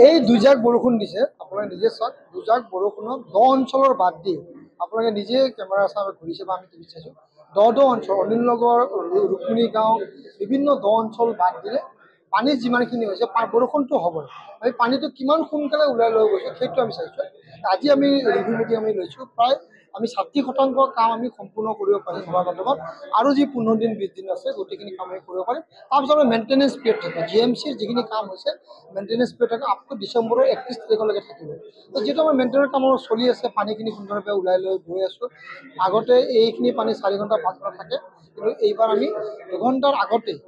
এই দুজাক বৰষুণ দিছে, আপোনালোকে নিজে চাওক। দুজাক বৰষুণত দ অঞ্চলৰ বাদ দি আপোনালোকে নিজে কেমেৰা চাই ঘূৰিছে বা আমি টিভিত চাইছোঁ, দ অঞ্চল অনিল নগৰ, ৰুক্মিণী গাঁও, বিভিন্ন দ অঞ্চল বাদ দিলে পানী যিমানখিনি হৈছে বৰষুণটো হ'বই। আমি পানীটো কিমান সোনকালে ওলাই লৈ গৈছোঁ সেইটো আমি চাইছোঁ। আজি আমি ৰিভিউ মিটিং আমি লৈছোঁ, প্ৰায় আমি 60% কাম আমি সম্পূৰ্ণ কৰিব পাৰিম হোৱাৰ মাধ্যমত। আৰু যি 15 দিন 20 দিন আছে গোটেইখিনি কাম আমি কৰিব পাৰিম। তাৰপিছত আমি মেইনটেনেঞ্চ পিৰিয়ড থাকে, GMCৰ যিখিনি কাম হৈছে মেইনটেনেঞ্চ পিৰিয়ড থাকে আপ টু ডিচেম্বৰৰ 31 তাৰিখলৈকে থাকিব। তো যিহেতু আমাৰ মেইনটেনেঞ্চ কাম চলি আছে, পানীখিনি সুন্দৰভাৱে ওলাই লৈ গৈ আছোঁ। আগতে এইখিনি পানী 4 ঘণ্টা 5 ঘণ্টা থাকে, কিন্তু এইবাৰ আমি 2 ঘণ্টাৰ আগতেই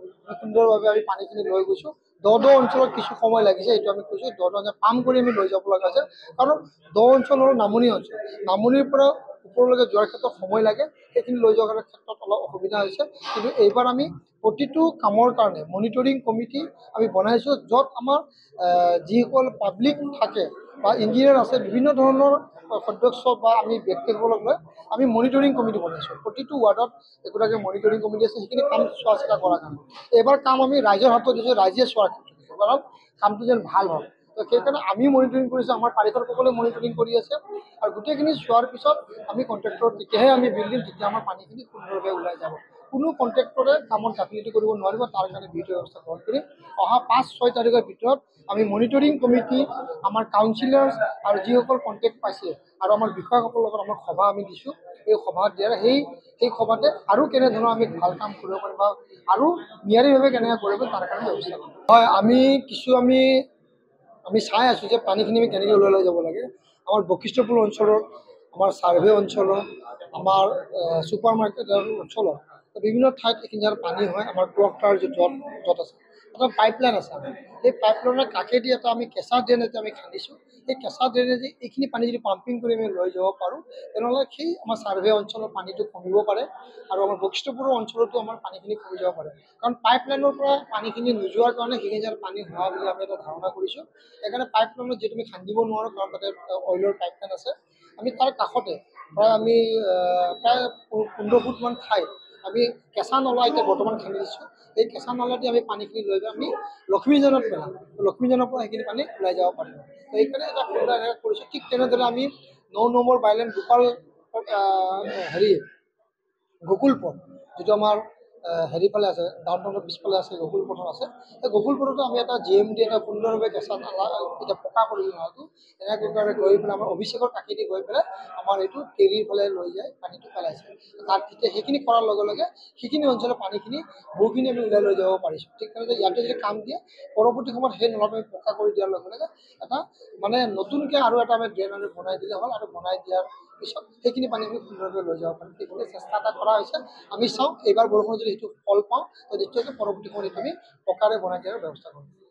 সুন্দৰভাৱে আমি পানীখিনি লৈ গৈছোঁ। দ অঞ্চলত কিছু সময় লাগিছে, এইটো আমি কৈছোঁ। দ অঞ্চল পাম কৰি আমি লৈ যাব লগা হৈছে, কাৰণ দ অঞ্চল হ'ল নামনি অঞ্চল। নামনিৰ পৰা ওপৰলৈকে যোৱাৰ ক্ষেত্ৰত সময় লাগে, সেইখিনি লৈ যোৱাৰ ক্ষেত্ৰত অলপ অসুবিধা হৈছে। কিন্তু এইবাৰ আমি প্ৰতিটো কামৰ কাৰণে মনিটৰিং কমিটি আমি বনাইছোঁ, য'ত আমাৰ যিসকল পাব্লিক থাকে বা ইঞ্জিনিয়াৰ আছে, বিভিন্ন ধৰণৰ সদস্য বা আমি ব্যক্তিসকলক লৈ আমি মনিটৰিং কমিটি বনাইছোঁ। প্ৰতিটো ৱাৰ্ডত একোটাকৈ মনিটৰিং কমিটি আছে, সেইখিনি কাম চোৱা চিতা কৰাৰ কাৰণে। এইবাৰ কাম আমি ৰাইজৰ হাতত দিছোঁ, ৰাইজে চোৱাৰ ক্ষেত্ৰত দিছোঁ, কাৰণ কামটো যেন ভাল হয়। তো সেইকাৰণে আমি মনিটৰিং কৰিছোঁ, আমাৰ পাৰিষদসকলে মনিটৰিং কৰি আছে। আৰু গোটেইখিনি চোৱাৰ পিছত আমি কণ্ট্ৰেক্টৰ তেতিয়াহে আমি বিল দিম, তেতিয়া আমাৰ পানীখিনি সুন্দৰভাৱে ওলাই যাব। কোনো কণ্ট্ৰেক্টৰে কামত গাফিলতি কৰিব নোৱাৰিব, তাৰ কাৰণে বিহিত ব্যৱস্থা গ্ৰহণ কৰি অহা 5-6 তাৰিখৰ ভিতৰত আমি মনিটৰিং কমিটি, আমাৰ কাউন্সিলাৰ আৰু যিসকল কণ্টেক্ট পাইছে আৰু আমাৰ বিষয়াসকলৰ লগত আমাৰ সভা আমি দিছোঁ। এই সভা দিয়াৰ সেই সভাতে আৰু কেনেধৰণৰ আমি ভাল কাম কৰিব পাৰিম বা আৰু নিয়াৰিভাৱে কেনেকৈ কৰিব তাৰ কাৰণে ব্যৱস্থা কৰিম। হয়, আমি চাই আছোঁ যে পানীখিনি আমি কেনেকৈ ওলাই লৈ যাব লাগে। আমাৰ বশিষ্ঠপুৰ অঞ্চলৰ, আমাৰ ছাৰ্ভে অঞ্চলৰ, আমাৰ ছুপাৰ মাৰ্কেটৰ অঞ্চলত বিভিন্ন ঠাইত এইখিনি জেগাত পানী হয়। আমাৰ ক্লকটাৰ য'ত আছে, এটা পাইপলাইন আছে। সেই পাইপলাইনৰ কাষেদি এটা আমি কেঁচা ড্ৰেইনেজ আমি খান্দিছোঁ। সেই কেঁচা ড্ৰেইনেজি এইখিনি পানী যদি পাম্পিং কৰি আমি লৈ যাব পাৰোঁ, তেনেহ'লে সেই আমাৰ ছাৰ্ভে অঞ্চলৰ পানীটো কমিব পাৰে আৰু আমাৰ বশিষ্ঠপুৰৰ অঞ্চলতো আমাৰ পানীখিনি কমি যাব পাৰে। কাৰণ পাইপলাইনৰ পৰা পানীখিনি নোযোৱাৰ কাৰণে সেইখিনি জেগাত পানী হোৱা বুলি আমি এটা ধাৰণা কৰিছোঁ। সেইকাৰণে পাইপলাইনত যিহেতু আমি খান্দিব নোৱাৰোঁ, কাৰণ তাতে অইলৰ পাইপলাইন আছে। আমি তাৰ কাষতে প্ৰায় 15 ফুটমান ঠাই আমি কেঁচা নলা এতিয়া বৰ্তমান খান্দি দিছোঁ। এই কেঁচা নলাদি আমি পানীখিনি লৈ গৈ আমি লক্ষ্মীজনত পেলাম, লক্ষ্মীজনৰ পৰা সেইখিনি পানী ওলাই যাব পাৰিম। তো সেইকাৰণে এটা সুবিধা এনেকৈ কৰিছোঁ। ঠিক তেনেদৰে আমি 9 নম্বৰ বাইলেন গকুল পথ, যিটো আমাৰ হেৰিফালে আছে, ডাউন টাউনৰ পিছফালে আছে, গকুল পথত আছে। সেই গকুল পথতো আমি এটা GMD এটা সুন্দৰভাৱে কেঁচা নলা এতিয়া পকা কৰিলোঁ। নলাটো এনেকৈ গৈ পেলাই আমাৰ অভিষেকৰ কাষেদি গৈ পেলাই আমাৰ এইটো কেৰিৰ ফালে লৈ যায় পানীটো পেলাইছে। তাত তেতিয়া সেইখিনি কৰাৰ লগে লগে সেইখিনি অঞ্চলৰ পানীখিনি বহুখিনি আমি ওলাই লৈ যাব পাৰিছোঁ। ঠিক তেনেদৰে ইয়াতে যদি কাম দিয়ে, পৰৱৰ্তী সময়ত সেই নলাটো আমি পকা কৰি দিয়াৰ লগে লগে এটা মানে নতুনকৈ আৰু এটা আমি ড্ৰেইন আমি বনাই দিলে হ'ল। আৰু বনাই দিয়াৰ পিছত সেইখিনি পানী আমি সুন্দৰভাৱে লৈ যাব পাৰিম। সেইখিনি চেষ্টা এটা কৰা হৈছে। আমি চাওঁ এইবাৰ বৰষুণ যদি সেইটো ফল পাওঁ, তো নিশ্চয়কৈ পৰৱৰ্তী সময়ত আমি পকাৰে বনাই দিয়াৰ ব্যৱস্থা কৰিম।